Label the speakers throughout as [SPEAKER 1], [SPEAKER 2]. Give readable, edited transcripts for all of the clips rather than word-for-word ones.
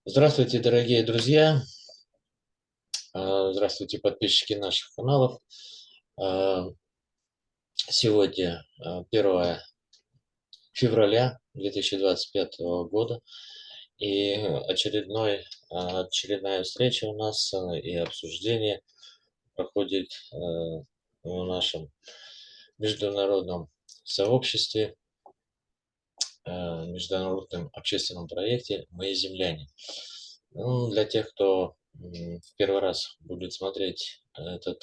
[SPEAKER 1] Здравствуйте, дорогие друзья! Здравствуйте, подписчики наших каналов! А, Сегодня 1 февраля 2025 года, и очередная встреча у нас и обсуждение проходит в нашем международном сообществе, международном общественном проекте «Мы земляне». Ну, для тех, кто в первый раз будет смотреть этот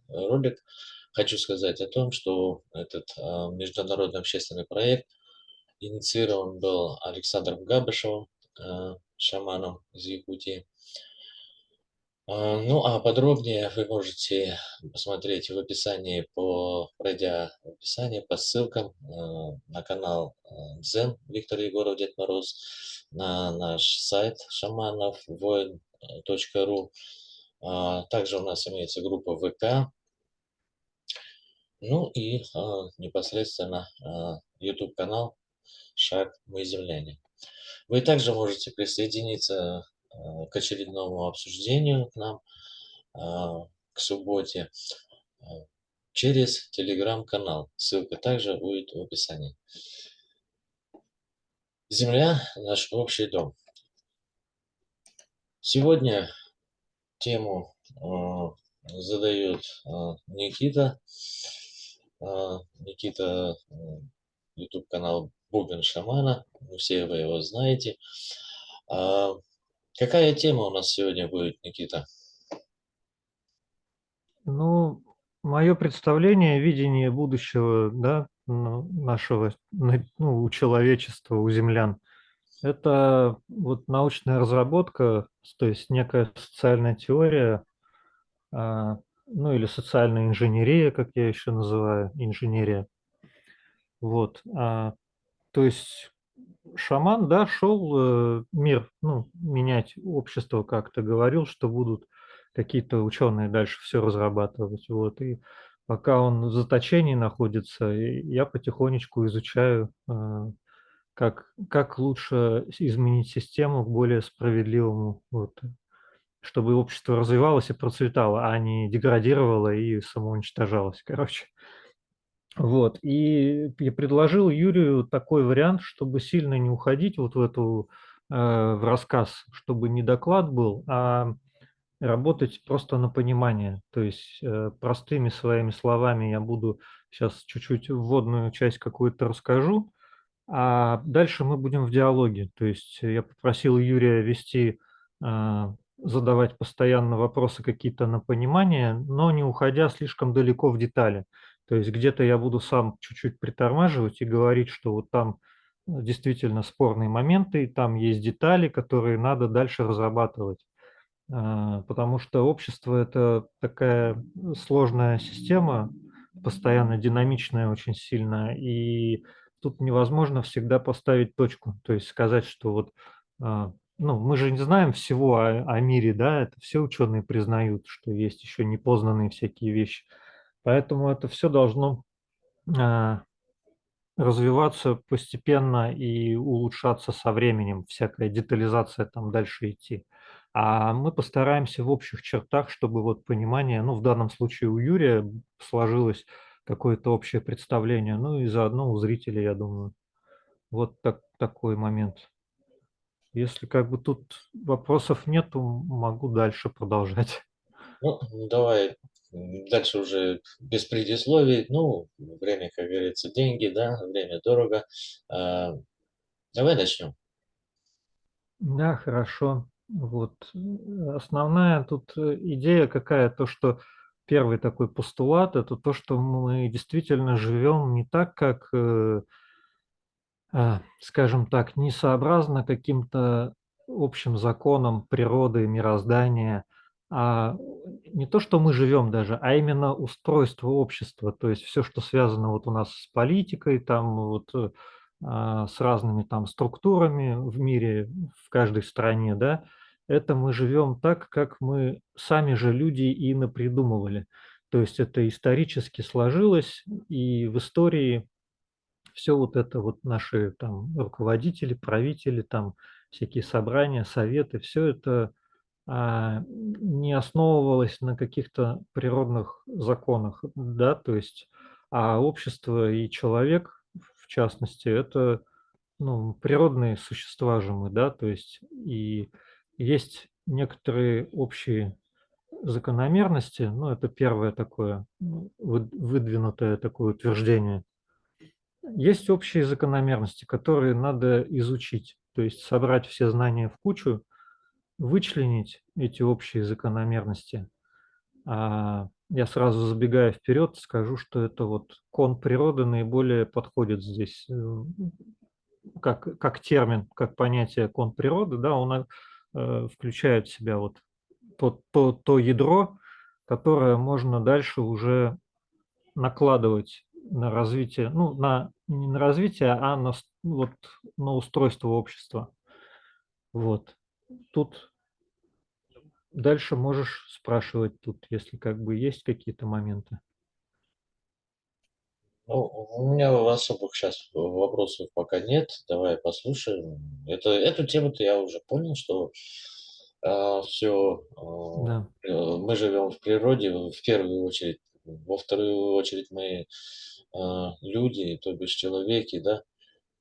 [SPEAKER 1] ролик, хочу сказать о том, что этот международный общественный проект инициирован был Александром Габышевым, шаманом из Якутии. Ну, а подробнее вы можете посмотреть в описании, пройдя в описание по ссылкам на канал Дзен Виктор Егоров Дед Мороз, на наш сайт шаманов воин.ру. Также у нас имеется группа ВК, ну и непосредственно YouTube канал «Шаг Мы земляне». Вы также можете присоединиться к очередному обсуждению к нам к субботе а, через телеграм-канал. Ссылка также будет в описании. Земля– наш общий дом. Сегодня тему задает Никита. Никита, YouTube канал Бубен Шамана. Все вы его знаете. Какая тема у нас сегодня будет, Никита?
[SPEAKER 2] Ну, мое представление, видение будущего, да, нашего, у человечества, у землян, это вот научная разработка, то есть некая социальная теория, или социальная инженерия, как я еще называю, инженерия. Вот, то есть шаман, да, шел мир, менять общество, как ты говорил, что будут какие-то ученые дальше все разрабатывать. Вот. И пока он в заточении находится, я потихонечку изучаю, как лучше изменить систему к более справедливому, вот, чтобы общество развивалось и процветало, а не деградировало и самоуничтожалось, короче. Вот, и я предложил Юрию такой вариант, чтобы сильно не уходить вот в эту, в рассказ, чтобы не доклад был, а работать просто на понимание. То есть, простыми своими словами я буду сейчас чуть-чуть вводную часть какую-то расскажу, а дальше мы будем в диалоге. То есть я попросил Юрия вести, задавать постоянно вопросы какие-то на понимание, но не уходя слишком далеко в детали. То есть где-то я буду сам чуть-чуть притормаживать и говорить, что вот там действительно спорные моменты, и там есть детали, которые надо дальше разрабатывать. Потому что общество– это такая сложная система, постоянно динамичная очень сильно, и тут невозможно всегда поставить точку. То есть сказать, что вот, мы же не знаем всего о мире, да, это все ученые признают, что есть еще непознанные всякие вещи. Поэтому это все должно а, развиваться постепенно и улучшаться со временем, всякая детализация там дальше идти. А мы постараемся в общих чертах, чтобы вот понимание, в данном случае у Юрия сложилось какое-то общее представление, ну и заодно у зрителей, я думаю. Вот такой момент. Если как бы тут вопросов нету, могу дальше продолжать.
[SPEAKER 1] Ну, давай дальше уже без предисловий. Ну, время, как говорится, деньги, да, время дорого. А, Давай начнем.
[SPEAKER 2] Да, хорошо. Вот. Основная тут идея какая, то, что первый такой постулат– это то, что мы действительно живем не так, как, скажем так, не сообразно каким-то общим законам природы, мироздания, а не то, что мы живем даже, а именно устройство общества. То есть все, что связано вот у нас с политикой, там вот с разными там структурами в мире, в каждой стране, да, это мы живем так, как мы сами же люди и напридумывали. То есть это исторически сложилось, и в истории все вот это вот наши там руководители, правители, там всякие собрания, советы, все это не основывалось на каких-то природных законах, да, то есть, а общество и человек, в частности, это, ну, природные существа же мы, да, то есть и есть некоторые общие закономерности, ну, это первое такое, выдвинутое такое утверждение. Есть общие закономерности, которые надо изучить, то есть собрать все знания в кучу, вычленить эти общие закономерности. Я сразу забегая вперед, скажу, что это вот кон природы наиболее подходит здесь, как термин, как понятие кон природы, да, он включает в себя вот то ядро, которое можно дальше уже накладывать на развитие, ну, не на развитие, а вот, на устройство общества. Вот. Тут дальше можешь спрашивать, тут, если как бы есть какие-то моменты.
[SPEAKER 1] Ну, у меня особых сейчас вопросов пока нет. Давай послушаем. Эту тему-то я уже понял, что все,
[SPEAKER 2] Да.
[SPEAKER 1] мы живем в природе в первую очередь. Во вторую очередь мы люди, то бишь человеки, да,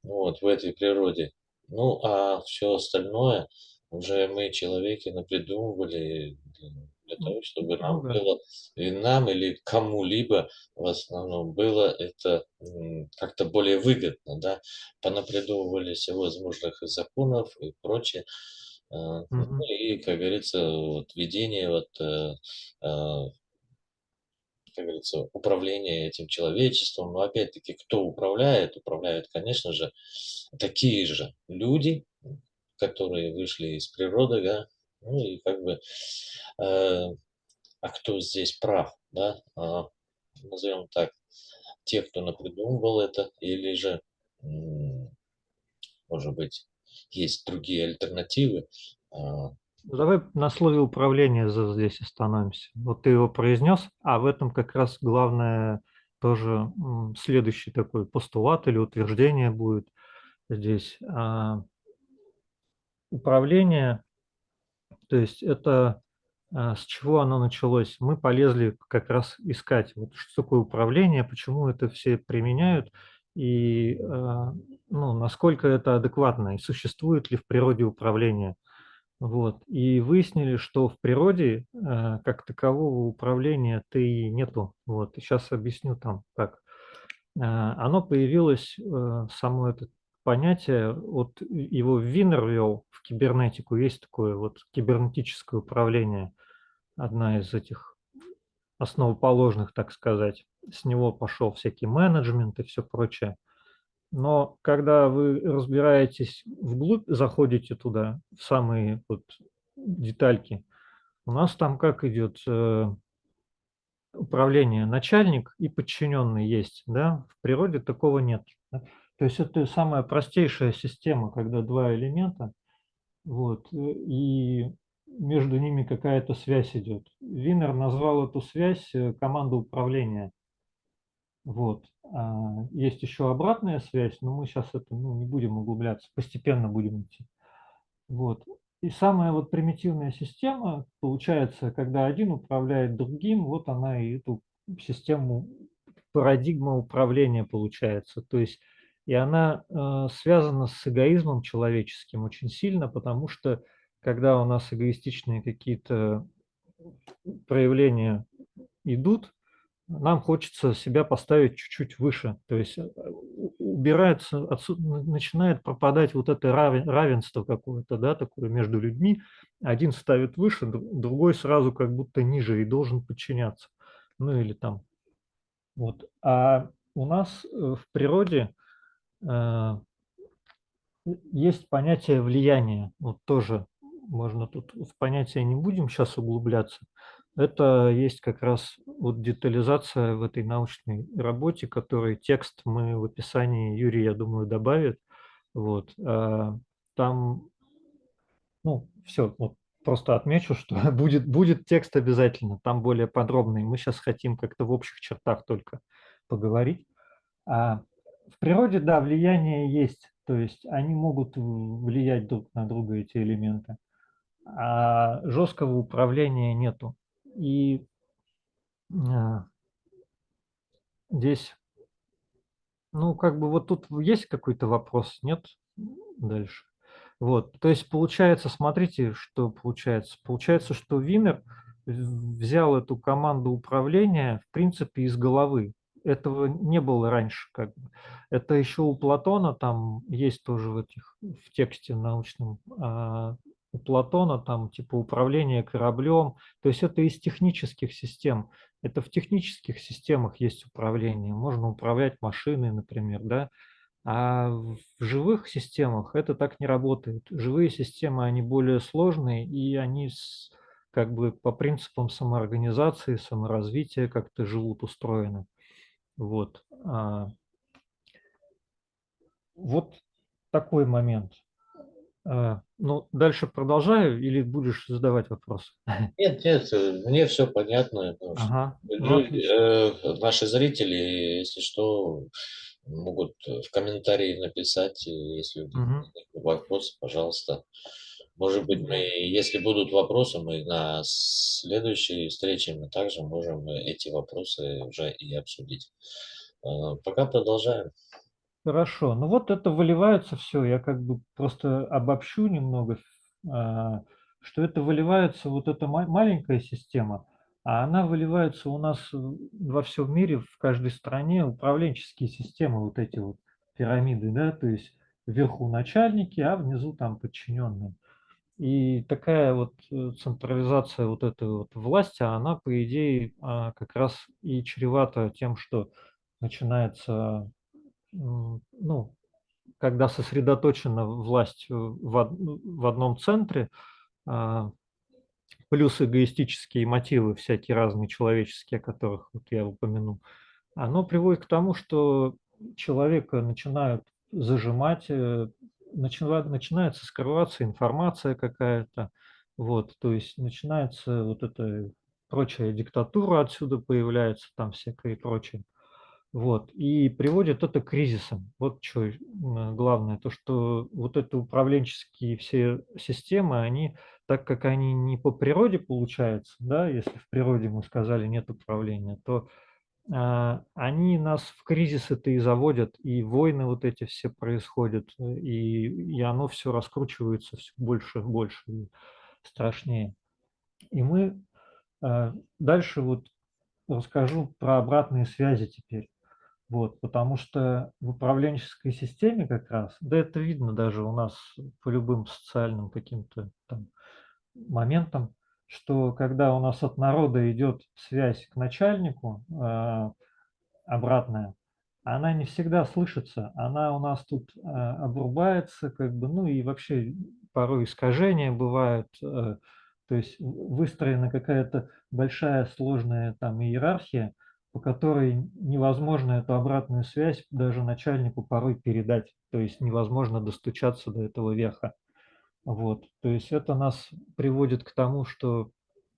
[SPEAKER 1] вот, в этой природе. Ну, а все остальное уже мы, человеки, напридумывали для того, чтобы
[SPEAKER 2] Ну
[SPEAKER 1] нам
[SPEAKER 2] да.
[SPEAKER 1] было, и нам или кому-либо в основном было это как-то более выгодно, да, понапридумывали всевозможных законов и прочее. Ну
[SPEAKER 2] Мгм.
[SPEAKER 1] и, как говорится, вот ведение вот, как говорится, управление этим человечеством. Но опять-таки, кто управляет? Управляют, конечно же, такие же люди, которые вышли из природы, да, ну и как бы, а кто здесь прав, да, назовем так, те, кто напридумывал это, или же, может быть, есть другие альтернативы. А,
[SPEAKER 2] Ну, давай на слове управления здесь остановимся. Вот ты его произнес, а в этом как раз главное тоже следующий такой постулат или утверждение будет здесь. Управление, то есть это с чего оно началось? Мы полезли как раз искать, вот что такое управление, почему это все применяют и ну, насколько это адекватно и существует ли в природе управление. Вот. И выяснили, что в природе как такового управления-то и нету. Вот. Сейчас объясню там как. Оно появилось, само это понятие, вот его Винер ввел в кибернетику, есть такое вот кибернетическое управление, одна из этих основоположных, так сказать. С него пошел всякий менеджмент и все прочее. Но когда вы разбираетесь вглубь, заходите туда, в самые вот детальки, у нас там как идет управление, начальник и подчиненный есть, да, в природе такого нет. Да. То есть это самая простейшая система, когда два элемента, вот, и между ними какая-то связь идет. Винер назвал эту связь команда управления. Вот. Есть еще обратная связь, но мы сейчас это, ну, не будем углубляться, постепенно будем идти. Вот. И самая вот примитивная система получается, когда один управляет другим, вот она и эту систему, парадигма управления получается. То есть и она связана с эгоизмом человеческим очень сильно, потому что когда у нас эгоистичные какие-то проявления идут, нам хочется себя поставить чуть-чуть выше. То есть убирается, начинает пропадать вот это равенство какое-то, да, такое между людьми. Один ставит выше, другой сразу как будто ниже и должен подчиняться. Ну или там. Вот. А у нас в природе э, есть понятие влияния. Вот тоже можно тут в понятие не будем сейчас углубляться. Это есть как раз вот детализация в этой научной работе, который текст мы в описании Юрий, я думаю, добавит. Вот. Там, ну, все, вот просто отмечу, что будет текст обязательно, там более подробный. Мы сейчас хотим как-то в общих чертах только поговорить. В природе, да, влияние есть, то есть они могут влиять друг на друга, эти элементы, а жесткого управления нету. И а, здесь, ну, как бы вот тут есть какой-то вопрос, нет? Дальше. Вот, то есть получается, смотрите, что получается. Получается, что Вимер взял эту команду управления, в принципе, из головы. Этого не было раньше, как бы. Это еще у Платона там есть тоже в тексте научном, у Платона там типа управление кораблем. То есть это из технических систем. Это в технических системах есть управление. Можно управлять машиной, например, да. А в живых системах это так не работает. Живые системы, они более сложные, и они как бы по принципам самоорганизации, саморазвития как-то живут, устроены. Вот. Вот такой момент. Ну, дальше продолжаю или будешь задавать вопросы?
[SPEAKER 1] Нет, нет, мне все понятно. Потому что
[SPEAKER 2] Ага, ну отлично.
[SPEAKER 1] наши зрители, если что, могут в комментарии написать, если у них
[SPEAKER 2] Мгм.
[SPEAKER 1] вопросы, пожалуйста. Может быть, мы,
[SPEAKER 2] Ну,
[SPEAKER 1] если будут вопросы, мы на следующей встрече мы также можем эти вопросы уже и обсудить. Пока продолжаем.
[SPEAKER 2] хорошо. Ну вот это выливается все. Я как бы просто обобщу немного, а, что это выливается, вот эта маленькая система, а она выливается у нас во всем мире, в каждой стране управленческие системы, вот эти вот пирамиды, да, то есть вверху начальники, а внизу там подчиненные. И такая вот централизация вот этой вот власти, она, по идее, как раз и чревата тем, что начинается, ну, когда сосредоточена власть в одном центре, а, плюс эгоистические мотивы всякие разные человеческие, о которых вот я упомянул, оно приводит к тому, что человека начинают зажимать, начинается скрываться информация какая-то, вот, то есть начинается вот эта прочая диктатура отсюда появляется, там всякое и прочее. Вот, и приводит это к кризисам. Вот что главное, то, что вот это управленческие все системы, они, так как они не по природе получаются, да, если в природе мы сказали нет управления, то они нас в кризисы-то и заводят, и войны вот эти все происходят, и оно все раскручивается все больше и больше и страшнее. И мы дальше вот расскажу про обратные связи теперь. Вот, потому что в управленческой системе как раз, да это видно даже у нас по любым социальным каким-то там моментам, что когда у нас от народа идет связь к начальнику, обратная, она не всегда слышится, она у нас тут обрубается, как бы, ну и вообще порой искажения бывают, то есть выстроена какая-то большая сложная там иерархия, по которой невозможно эту обратную связь даже начальнику порой передать, то есть невозможно достучаться до этого верха. Вот, то есть это нас приводит к тому, что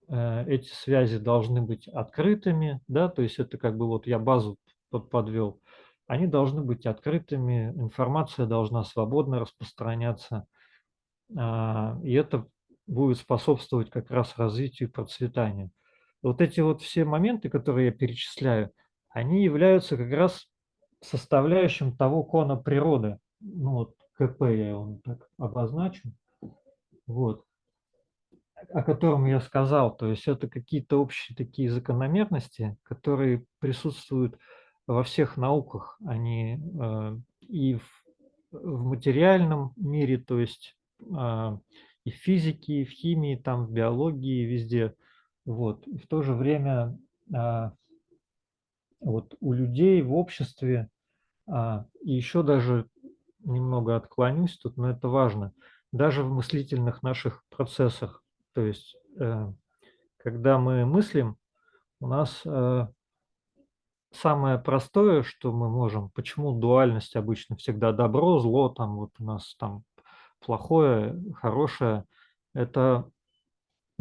[SPEAKER 2] эти связи должны быть открытыми, да, то есть это как бы вот я базу подвел. Они должны быть открытыми, информация должна свободно распространяться, и это будет способствовать как раз развитию и процветанию. Вот эти вот все моменты, которые я перечисляю, они являются как раз составляющим того кона природы. Ну вот КП я его так обозначу. Вот о котором я сказал. То есть это какие-то общие такие закономерности, которые присутствуют во всех науках. Они и в материальном мире, то есть и в физике, и в химии, там, в биологии, везде. Вот. И в то же время вот у людей в обществе, и еще даже немного отклонюсь тут, но это важно, даже в мыслительных наших процессах. То есть, когда мы мыслим, у нас самое простое, что мы можем, почему дуальность обычно всегда добро, зло, там вот у нас там плохое, хорошее, это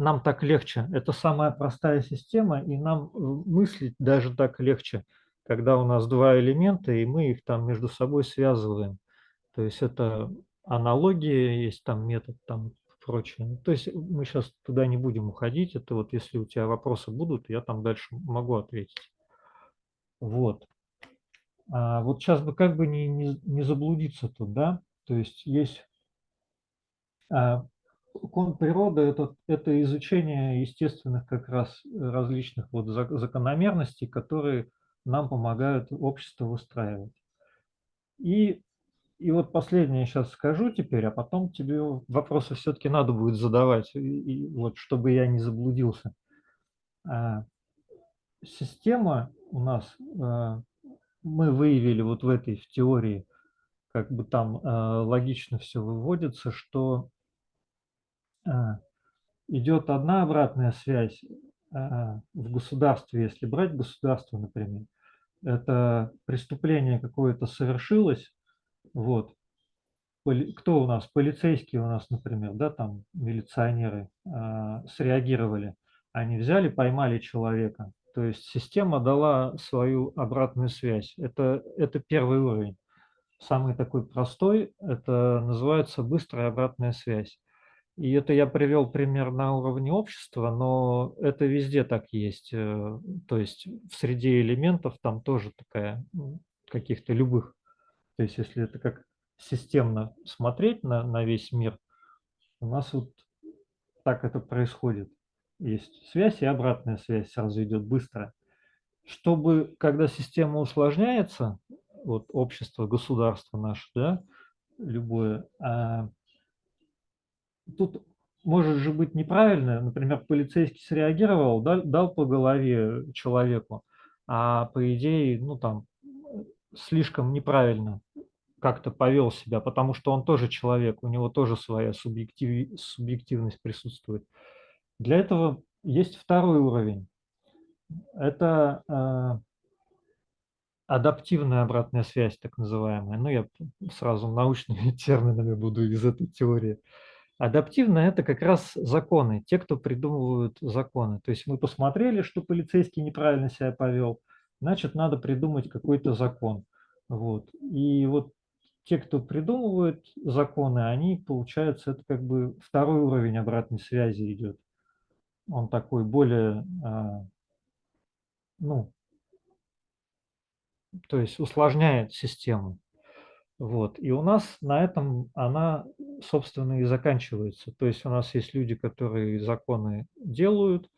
[SPEAKER 2] нам так легче. Это самая простая система, и нам мыслить даже так легче. когда у нас два элемента, и мы их там между собой связываем. То есть это аналогия, есть там метод, там прочее. То есть мы сейчас туда не будем уходить. Это вот если у тебя вопросы будут, я там дальше могу ответить. Вот. Вот сейчас бы как бы не заблудиться тут, да? То есть кон природы это изучение естественных как раз различных вот закономерностей, которые нам помогают общество выстраивать. И и вот последнее сейчас скажу теперь, а потом тебе вопросы все-таки надо будет задавать, и вот чтобы я не заблудился. А, Система у нас, мы выявили вот в этой в теории, как бы там логично все выводится, что а, идет одна обратная связь в государстве, если брать государство, например, это преступление какое-то совершилось, вот, кто у нас? Полицейские у нас, например, да, там милиционеры среагировали. Они взяли, поймали человека. То есть система дала свою обратную связь. Это первый уровень. Самый такой простой, это называется быстрая обратная связь. И это я привел пример на уровне общества, но это везде так есть. То есть в среде элементов там тоже такая, каких-то любых. То есть если это как системно смотреть на весь мир, у нас вот так это происходит. Есть связь и обратная связь сразу идет быстро. Чтобы, когда система усложняется, вот общество, государство наше, да, любое, тут может же быть неправильно. Например, полицейский среагировал, дал по голове человеку, а по идее, ну там, слишком неправильно как-то повел себя, потому что он тоже человек, у него тоже своя субъективность присутствует. Для этого есть второй уровень. Это адаптивная обратная связь, так называемая. Ну, я сразу научными терминами буду из этой теории. Адаптивная – это как раз законы, те, кто придумывают законы. То есть мы посмотрели, что полицейский неправильно себя повел, значит, надо придумать какой-то закон. Вот. И вот те, кто придумывают законы, они, получается, это как бы второй уровень обратной связи идет. Он такой более, ну, то есть усложняет систему. Вот. И у нас на этом она, собственно, и заканчивается. То есть у нас есть люди, которые законы делают,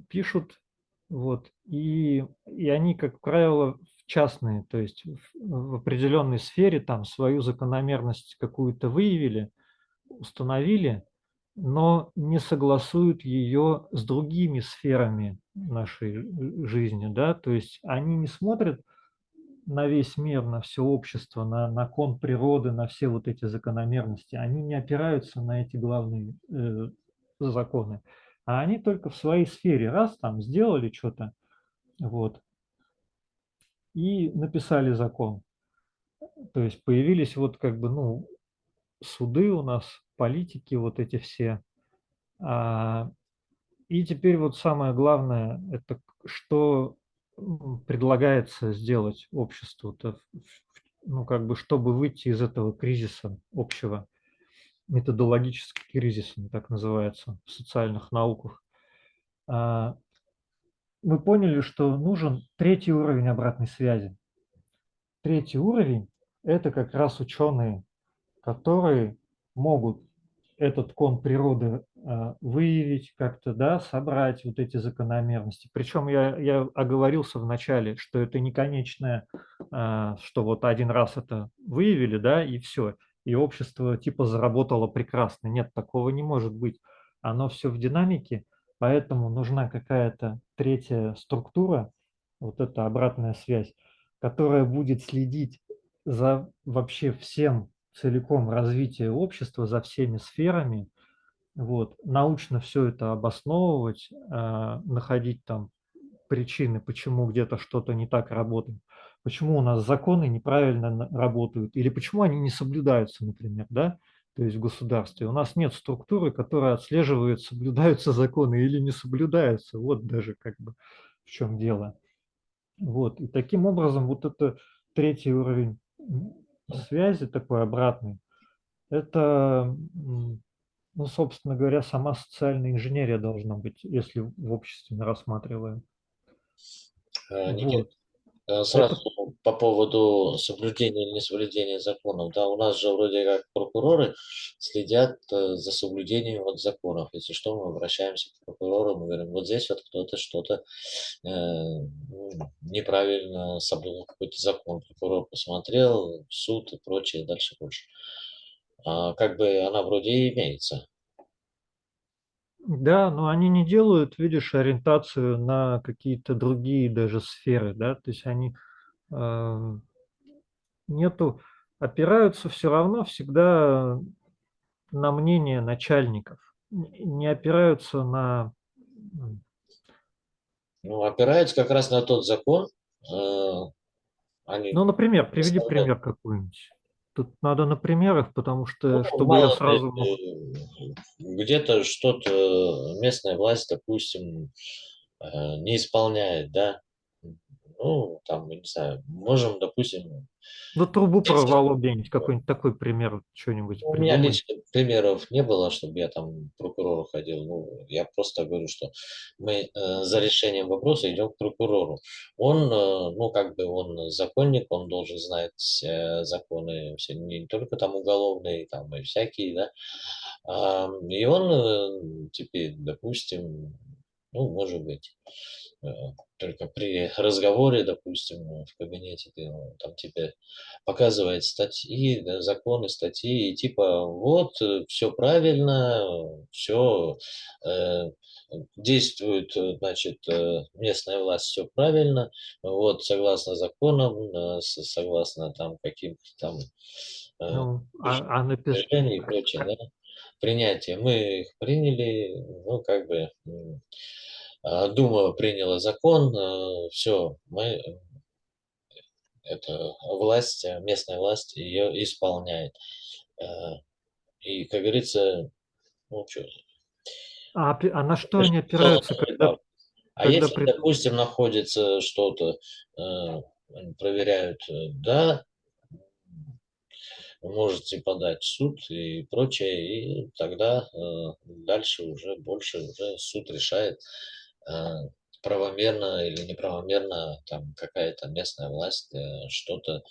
[SPEAKER 2] пишут, вот, и они, как правило, частные, то есть в определенной сфере там свою закономерность какую-то выявили, установили, но не согласуют ее с другими сферами нашей жизни, да, то есть они не смотрят на весь мир, на все общество, на кон природы, на все вот эти закономерности, они не опираются на эти главные законы, а они только в своей сфере раз там сделали что-то, вот, и написали закон. То есть появились вот как бы, ну, суды у нас, политики вот эти все. А, и теперь вот самое главное, это что предлагается сделать обществу-то, ну, как бы, чтобы выйти из этого кризиса общего, методологический кризис, он так называется в социальных науках. А, Мы поняли, что нужен третий уровень обратной связи. Третий уровень – это как раз ученые, которые могут этот кон природы выявить как-то, да, собрать вот эти закономерности. Причем я оговорился в начале, что это не конечное, что вот один раз это выявили, да, и все, и общество типа заработало прекрасно. Нет, такого не может быть. Оно все в динамике, поэтому нужна какая-то третья структура, вот эта обратная связь, которая будет следить за вообще всем целиком развитие общества, за всеми сферами, вот, научно все это обосновывать, находить там причины, почему где-то что-то не так работает, почему у нас законы неправильно работают, или почему они не соблюдаются, например, да, то есть в государстве. У нас нет структуры, которая отслеживает, соблюдаются законы или не соблюдаются. Вот даже как бы в чем дело. Вот. И таким образом вот это третий уровень связи, такой обратный, это, ну, собственно говоря, сама социальная инженерия должна быть, если в обществе мы рассматриваем.
[SPEAKER 1] Никит,
[SPEAKER 2] Вот.
[SPEAKER 1] сразу
[SPEAKER 2] Это,
[SPEAKER 1] по поводу соблюдения или несоблюдения законов. Да, у нас же вроде как прокуроры следят за соблюдением вот законов. Если что, мы обращаемся к прокурору, мы говорим, вот здесь вот кто-то что-то неправильно соблюл какой-то закон. Прокурор посмотрел, суд и прочее, дальше больше. Как бы она вроде и имеется.
[SPEAKER 2] да, но они не делают, видишь, ориентацию на какие-то другие даже сферы, да, то есть они э, нету, опираются все равно всегда на мнение начальников, не опираются на,
[SPEAKER 1] Ну, опирается как раз на тот закон, э, они
[SPEAKER 2] ну, например, приведи
[SPEAKER 1] представляют.
[SPEAKER 2] пример какой-нибудь. Тут надо на примерах, потому что,
[SPEAKER 1] Ну,
[SPEAKER 2] чтобы я
[SPEAKER 1] мало ли,
[SPEAKER 2] сразу мог...
[SPEAKER 1] где-то что-то местная власть, допустим, не исполняет, да. Ну, там, я не знаю, можем, допустим,
[SPEAKER 2] Ну, трубу
[SPEAKER 1] взять
[SPEAKER 2] прорвало
[SPEAKER 1] закон.
[SPEAKER 2] где-нибудь, какой-нибудь такой пример, что-нибудь
[SPEAKER 1] У меня
[SPEAKER 2] придумай.
[SPEAKER 1] лично примеров не было, чтобы я там к прокурору ходил. Ну, я просто говорю, что мы за решением вопроса идем к прокурору. Он, ну, как бы он законник, он должен знать законы все, не только там уголовные, там и всякие, да. И он теперь, допустим, ну, может быть, э, только при разговоре, допустим, в кабинете, там тебе показывает статьи, да, законы, статьи, и типа вот все правильно, все действует, значит, местная власть все правильно, вот согласно законам, согласно там каким-то там э,
[SPEAKER 2] Ну, написано...
[SPEAKER 1] движений и прочее, да, принятие. Мы их приняли, ну, как бы, Дума приняла закон, все, мы, это власть, местная власть ее исполняет. Э, И, как говорится, ну, что,
[SPEAKER 2] А на что они опираются, когда,
[SPEAKER 1] а
[SPEAKER 2] когда
[SPEAKER 1] если,
[SPEAKER 2] при...
[SPEAKER 1] допустим, находится что-то, они проверяют, да, вы можете подать в суд и прочее, и тогда дальше уже больше уже суд решает, э, правомерно или неправомерно там какая-то местная власть что-то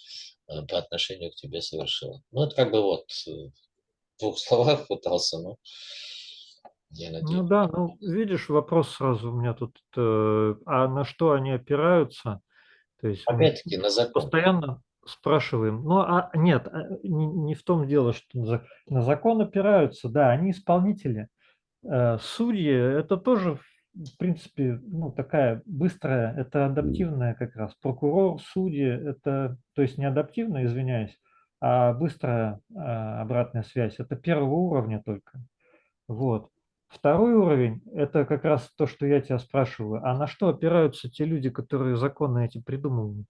[SPEAKER 1] по отношению к тебе совершила. Ну, это как бы вот в двух словах пытался, но я
[SPEAKER 2] Ну
[SPEAKER 1] надеюсь.
[SPEAKER 2] да, ну видишь, вопрос сразу у меня тут, а на что они опираются? То есть мы
[SPEAKER 1] Опять-таки на закон.
[SPEAKER 2] постоянно спрашиваем, ну а нет, не в том дело, что на закон опираются, да, они исполнители. Судьи — это тоже, в принципе, ну, такая быстрая, это адаптивная как раз. Прокурор, судьи — это, то есть не адаптивная, извиняюсь, а быстрая обратная связь. Это первого уровня только. Вот. Второй уровень — это как раз то, что я тебя спрашиваю. А на что опираются те люди, которые законы эти придумывают?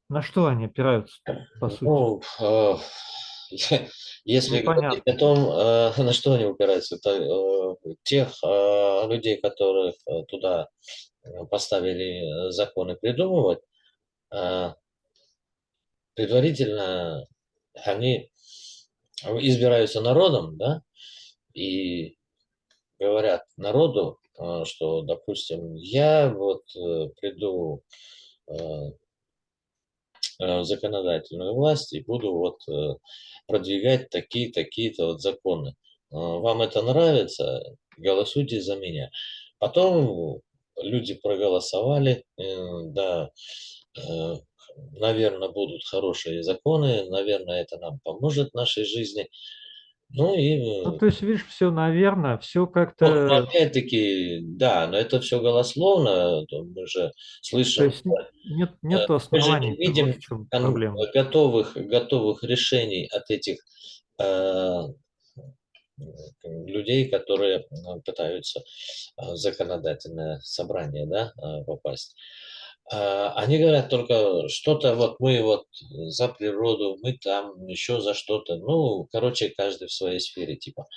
[SPEAKER 2] На что они опираются-то, по сути?
[SPEAKER 1] Ну, если говорить о
[SPEAKER 2] Непонятно.
[SPEAKER 1] том, на что они упираются, это тех людей, которых туда поставили законы придумывать, э, предварительно они избираются народом, да, и говорят народу, что, допустим, я вот приду э, законодательную власть и буду вот продвигать такие-то вот законы. Вам это нравится? Голосуйте за меня. Потом люди проголосовали, да, наверное, будут хорошие законы, наверное, это нам поможет в нашей жизни. Ну
[SPEAKER 2] Ну,
[SPEAKER 1] и
[SPEAKER 2] то есть, видишь, все, наверное, все
[SPEAKER 1] ну,
[SPEAKER 2] как-то,
[SPEAKER 1] опять-таки, да, но это все голословно, то мы же
[SPEAKER 2] то
[SPEAKER 1] слышим.
[SPEAKER 2] есть нету
[SPEAKER 1] Мы же не
[SPEAKER 2] оснований-то, вот
[SPEAKER 1] видим
[SPEAKER 2] в чем проблема.
[SPEAKER 1] готовых решений от этих э, людей, которые пытаются в законодательное собрание, да, попасть. Они говорят только что-то, вот мы вот за природу, мы там еще за что-то. Ну, короче, каждый в своей сфере, типа.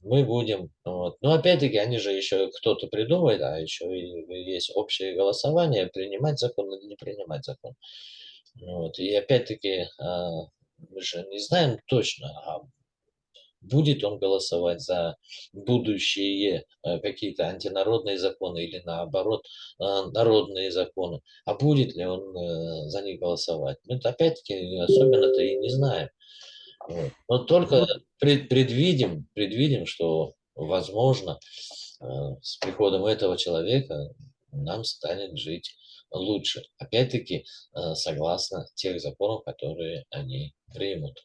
[SPEAKER 1] Мы будем. Вот. Но опять-таки, они же еще кто-то придумает, а еще и есть общее голосование, принимать закон или не принимать закон. Вот. И опять-таки, мы же не знаем точно, будет он голосовать за будущие какие-то антинародные законы или наоборот народные законы, а будет ли он за них голосовать. Мы опять-таки особенно-то и не знаем. Вот. Но только
[SPEAKER 2] Вот,
[SPEAKER 1] предвидим, что возможно с приходом этого человека нам станет жить лучше. Опять-таки согласно тех законов, которые они примут.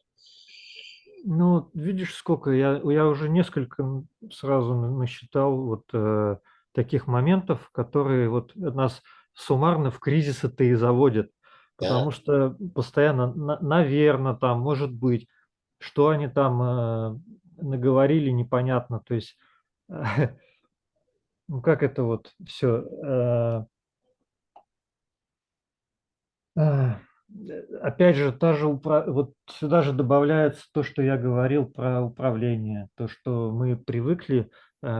[SPEAKER 2] ну, видишь, сколько я уже несколько сразу насчитал вот таких моментов, которые вот нас суммарно в кризисы-то и заводят.
[SPEAKER 1] Да.
[SPEAKER 2] Потому что постоянно, наверное, там, может быть, что они там наговорили, непонятно. То есть, ну, как это вот все. А, Опять же, та же вот сюда же добавляется то, что я говорил про управление. То, что мы привыкли,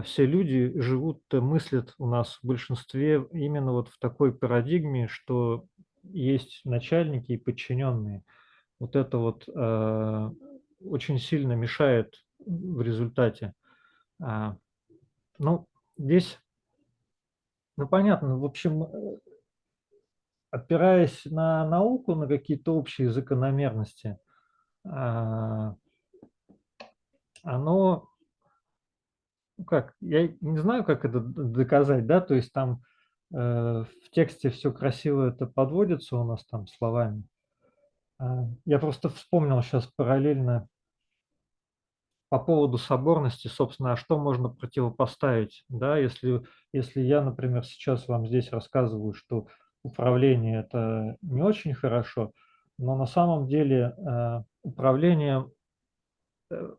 [SPEAKER 2] все люди живут, мыслят у нас в большинстве именно вот в такой парадигме, что есть начальники и подчиненные. Вот это вот, очень сильно мешает в результате. А, ну, здесь, ну, понятно, в общем, опираясь на науку, на какие-то общие закономерности, а, оно, ну как, я не знаю, как это доказать, да, то есть там в тексте все красиво это подводится у нас там словами. Я просто вспомнил сейчас параллельно по поводу соборности, собственно, а что можно противопоставить, да, если я, например, сейчас вам здесь рассказываю, что управление это не очень хорошо, но на самом деле управление, э,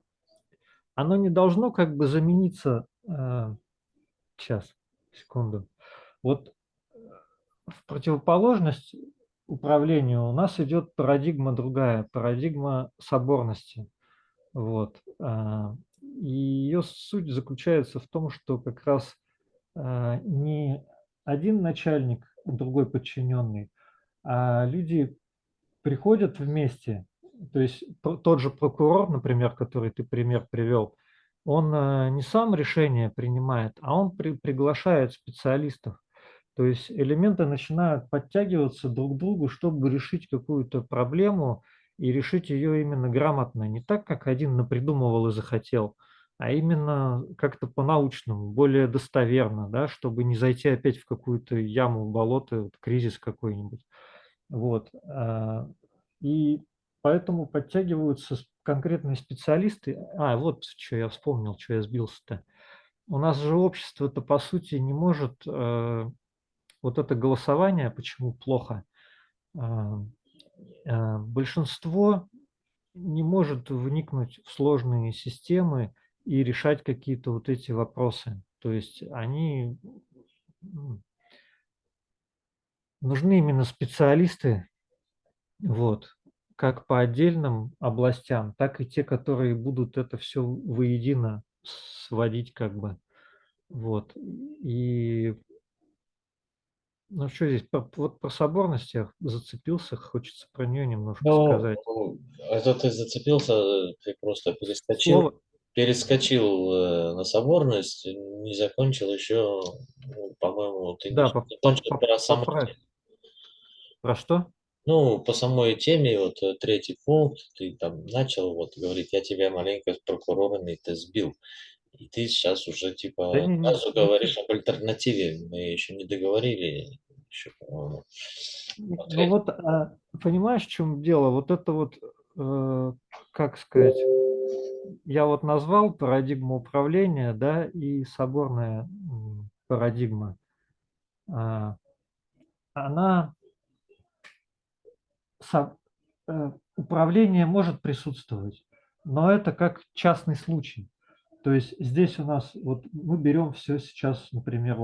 [SPEAKER 2] оно не должно как бы замениться. Сейчас, секунду. Вот в противоположность управлению у нас идет парадигма другая, парадигма соборности. Вот. И ее суть заключается в том, что как раз не один начальник, другой подчиненный, а люди приходят вместе. То есть тот же прокурор, например, который ты пример привел, он не сам решение принимает, а он приглашает специалистов. То есть элементы начинают подтягиваться друг к другу, чтобы решить какую-то проблему и решить ее именно грамотно. Не так, как один напридумывал и захотел, а именно как-то по-научному, более достоверно, да, чтобы не зайти опять в какую-то яму, болото, вот, кризис какой-нибудь. Вот. И поэтому подтягиваются конкретные специалисты. Вот что я вспомнил, что я сбился-то. У нас же общество-то, по сути, не может вот это голосование, почему плохо? А, Большинство не может вникнуть в сложные системы и решать какие-то вот эти вопросы. То есть они нужны именно специалисты, вот, как по отдельным областям, так и те, которые будут это все воедино сводить как бы. Вот. И ну что здесь, вот про соборность я зацепился, хочется про нее немножко
[SPEAKER 1] Ну,
[SPEAKER 2] сказать.
[SPEAKER 1] это ты зацепился, ты просто
[SPEAKER 2] Слово,
[SPEAKER 1] перескочил на соборность, не закончил еще, ну, по-моему, ты
[SPEAKER 2] да,
[SPEAKER 1] не закончил про саму
[SPEAKER 2] поправь.
[SPEAKER 1] тему.
[SPEAKER 2] Про что?
[SPEAKER 1] Ну, по самой теме, вот третий пункт, ты там начал вот говорить, я тебя маленько с прокурорами ты сбил. И ты сейчас уже
[SPEAKER 2] Да
[SPEAKER 1] типа
[SPEAKER 2] не,
[SPEAKER 1] сразу
[SPEAKER 2] не
[SPEAKER 1] говоришь об альтернативе. Мы еще не договорили еще, по-моему, о
[SPEAKER 2] ну
[SPEAKER 1] третьем.
[SPEAKER 2] вот, понимаешь, в чем дело? Вот это вот, как сказать, я вот назвал парадигму управления, да, и соборная парадигма. А, Она, управление может присутствовать, но это как частный случай. То есть здесь у нас, вот мы берем все сейчас, например,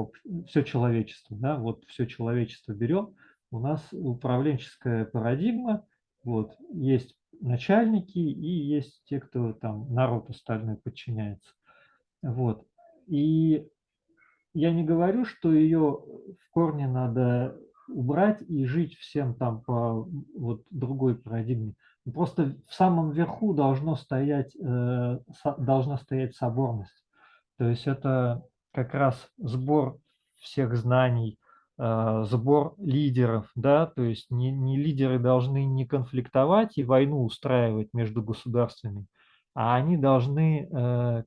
[SPEAKER 2] все человечество, да, вот все человечество берем, у нас управленческая парадигма, вот, есть начальники и есть те, кто там народ остальной подчиняется. Вот. И я не говорю, что ее в корне надо убрать и жить всем там по вот другой парадигме. Просто в самом верху должна стоять соборность. То есть это как раз сбор всех знаний, сбор лидеров, да, то есть не лидеры должны не конфликтовать и войну устраивать между государствами, а они должны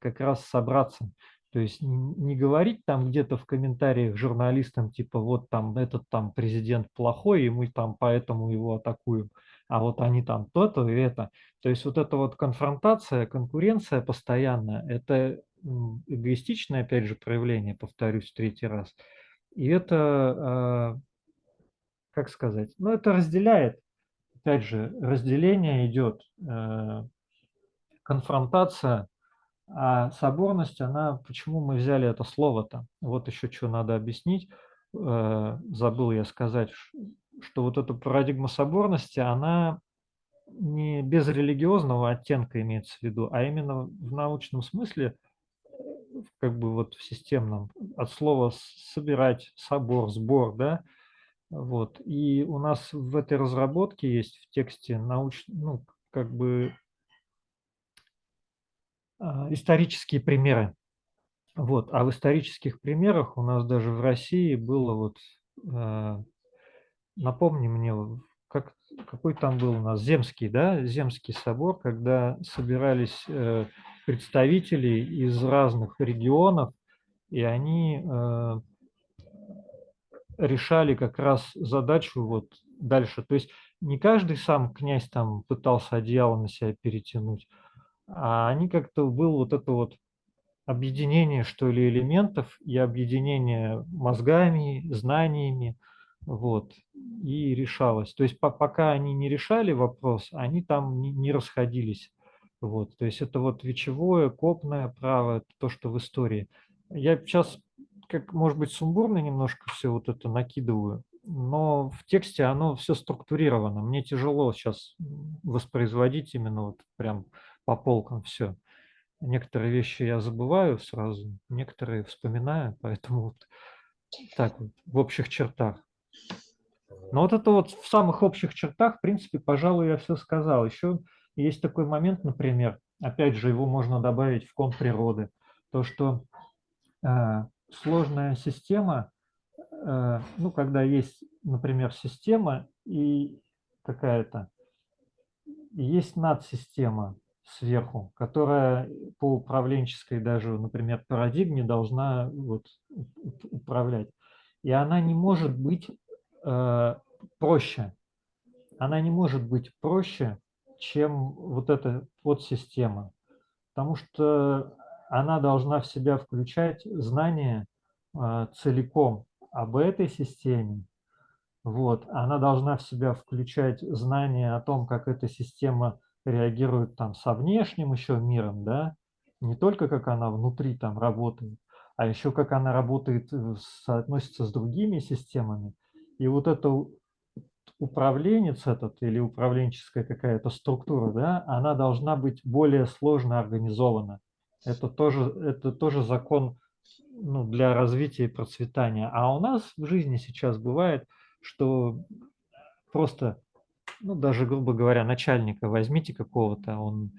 [SPEAKER 2] как раз собраться. То есть не говорить там где-то в комментариях журналистам, типа вот там этот там президент плохой, и мы там поэтому его атакуем, а вот они там то-то и это. То есть вот эта вот конфронтация, конкуренция постоянная, это эгоистичное, опять же, проявление, повторюсь в третий раз. И это, как сказать, ну это разделяет, опять же, разделение идет, конфронтация. А соборность, она, почему мы взяли это слово-то? Вот еще что надо объяснить. Забыл я сказать, что вот эта парадигма соборности, она не без религиозного оттенка имеется в виду, а именно в научном смысле, как бы вот в системном, от слова собирать, собор, сбор, да, вот. И у нас в этой разработке есть в тексте ну, как бы исторические примеры. Вот. А в исторических примерах у нас даже в России было вот, напомни мне, как, какой там был у нас, Земский, да, Земский собор, когда собирались представители из разных регионов, и они решали как раз задачу вот дальше. То есть не каждый сам князь там пытался одеяло на себя перетянуть, а они как-то был вот это вот объединение, что ли, элементов и объединение мозгами, знаниями, вот, и решалось. То есть пока они не решали вопрос, они там не расходились. Вот, то есть это вот вечевое, копное право, это то, что в истории. Я сейчас, как, может быть, сумбурно немножко все вот это накидываю, но в тексте оно все структурировано. Мне тяжело сейчас воспроизводить именно вот прям по полкам все. Некоторые вещи я забываю сразу, некоторые вспоминаю, поэтому вот так вот в общих чертах. Но вот это вот в самых общих чертах, в принципе, пожалуй, я все сказал. Еще есть такой момент, например, опять же, его можно добавить в кон природы, то, что сложная система, ну, когда есть, например, система и какая-то, есть надсистема сверху, которая по управленческой даже, например, парадигме должна вот управлять. И она не может быть э, проще. Она не может быть проще, чем вот эта подсистема, потому что она должна в себя включать знания целиком об этой системе, вот. Она должна в себя включать знания о том, как эта система реагирует там со внешним еще миром, да, не только как она внутри там работает, а еще как она работает, соотносится с другими системами. И вот это управленец этот или управленческая какая-то структура, да, она должна быть более сложно организована. Это тоже закон, ну, для развития и процветания. А у нас в жизни сейчас бывает, что просто, ну, даже, грубо говоря, начальника возьмите какого-то, он,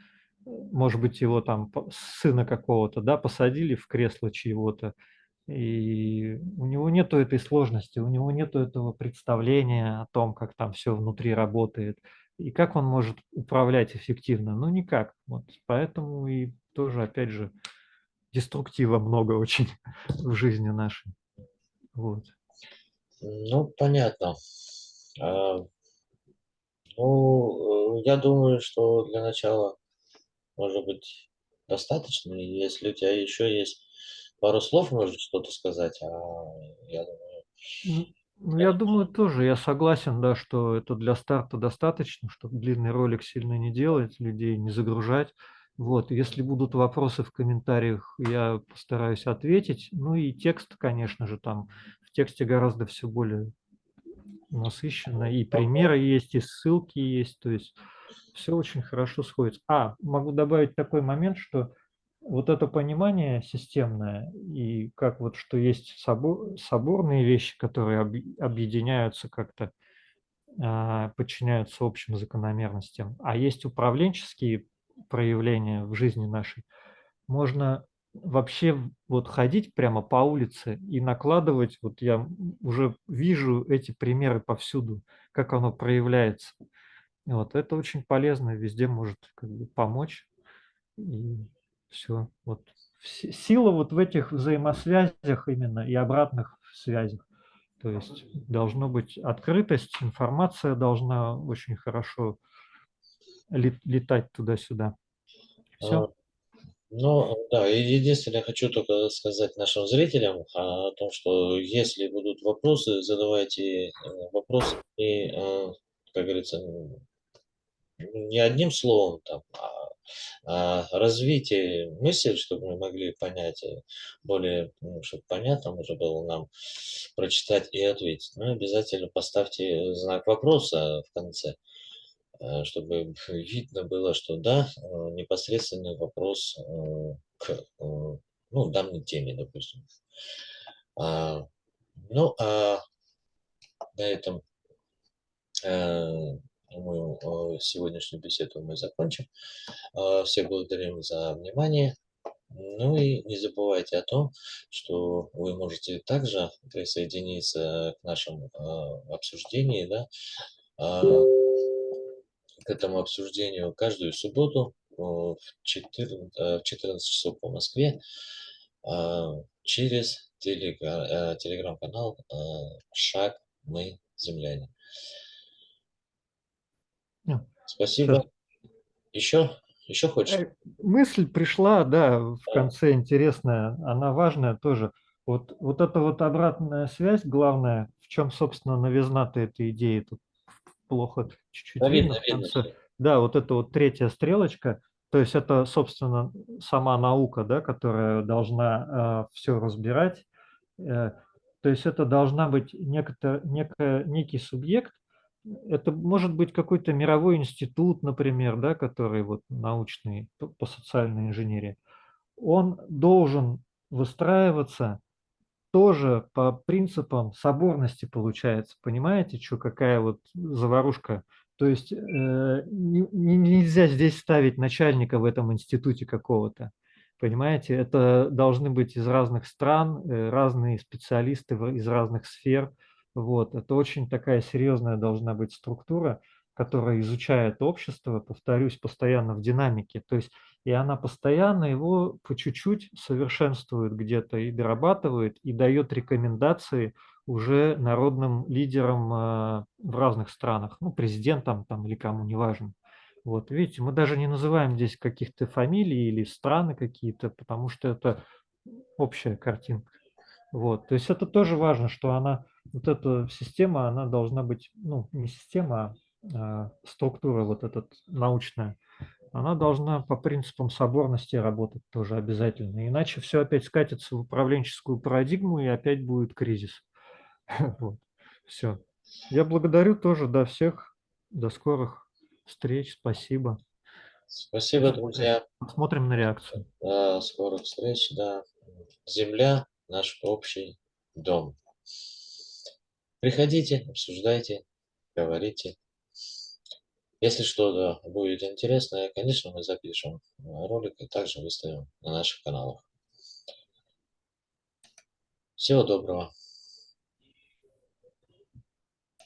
[SPEAKER 2] может быть, его там сына какого-то, да, посадили в кресло чьего-то, и у него нету этой сложности, у него нету этого представления о том, как там все внутри работает, и как он может управлять эффективно. Ну, никак. Вот поэтому и тоже, опять же, деструктива много очень в жизни нашей. Вот.
[SPEAKER 1] Ну, понятно. А, ну, я думаю, что для начала, может быть, достаточно. И если у тебя еще есть пару слов, может что-то сказать, я думаю,
[SPEAKER 2] Ну, я думаю, тоже я согласен, да, что это для старта достаточно, чтобы длинный ролик сильно не делать, людей не загружать, Вот, если будут вопросы в комментариях, я постараюсь ответить. Ну и текст, конечно же, там в тексте гораздо все более насыщенно, и примеры есть, и ссылки есть, то есть все очень хорошо сходится. Могу добавить такой момент, что вот это понимание системное, и как вот что есть соборные вещи, которые объединяются как-то, подчиняются общим закономерностям, а есть управленческие проявления в жизни нашей. Можно вообще вот ходить прямо по улице и накладывать, вот я уже вижу эти примеры повсюду, как оно проявляется. Вот это очень полезно, везде может как бы помочь. И все. Вот сила вот в этих взаимосвязях именно и обратных связях. То есть должно быть открытость, информация должна очень хорошо летать туда-сюда.
[SPEAKER 1] А,
[SPEAKER 2] Все.
[SPEAKER 1] Ну, да, и единственное, хочу только сказать нашим зрителям о том, что если будут вопросы, задавайте вопросы и, как говорится, не одним словом, там, развитие мысли, чтобы мы могли понять более, чтобы понятно уже было нам прочитать и ответить. Но обязательно поставьте знак вопроса в конце, чтобы видно было, что да, непосредственный вопрос к ну, данной теме, допустим. А, ну, а на этом, думаю, сегодняшнюю беседу мы закончим. Всех благодарим за внимание. Ну и не забывайте о том, что вы можете также присоединиться к нашему обсуждению, да, а, к этому обсуждению каждую субботу в 14 часов по Москве через телеграм-канал «Шаг мы земляне».
[SPEAKER 2] Сейчас
[SPEAKER 1] Спасибо. Еще хочешь?
[SPEAKER 2] мысль пришла, да, в конце интересная, она важная тоже. Вот эта вот обратная связь, главное, в чем, собственно, новизна-то этой идеи, тут плохо чуть-чуть
[SPEAKER 1] Да,
[SPEAKER 2] видно
[SPEAKER 1] видно,
[SPEAKER 2] в
[SPEAKER 1] видно
[SPEAKER 2] конце.
[SPEAKER 1] все.
[SPEAKER 2] Да, вот эта вот третья стрелочка, то есть это, собственно, сама наука, да, которая должна все разбирать. Э, То есть это должна быть некий субъект, это может быть какой-то мировой институт, например, да, который вот научный по социальной инженерии. Он должен выстраиваться тоже по принципам соборности, получается. Понимаете, что какая вот заварушка? То есть нельзя здесь ставить начальника в этом институте какого-то. Понимаете, это должны быть из разных стран, разные специалисты из разных сфер. Вот. Это очень такая серьезная должна быть структура, которая изучает общество, повторюсь, постоянно в динамике. То есть и она постоянно его по чуть-чуть совершенствует где-то и дорабатывает, и дает рекомендации уже народным лидерам в разных странах, ну, президентам там или кому, неважно. Вот, видите, мы даже не называем здесь каких-то фамилий или страны какие-то, потому что это общая картинка. Вот, то есть это тоже важно, что она, вот эта система, она должна быть, ну, не система, структура вот эта научная, она должна по принципам соборности работать тоже обязательно. Иначе все опять скатится в управленческую парадигму, и опять будет кризис. Вот. Все. Я благодарю тоже, да, всех. До скорых встреч. Спасибо.
[SPEAKER 1] Спасибо, друзья.
[SPEAKER 2] Посмотрим на реакцию.
[SPEAKER 1] До скорых встреч. Да. Земля– наш общий дом. Приходите, обсуждайте, говорите. Если что-то будет интересное, конечно, мы запишем ролик и также выставим на наших каналах. Всего доброго.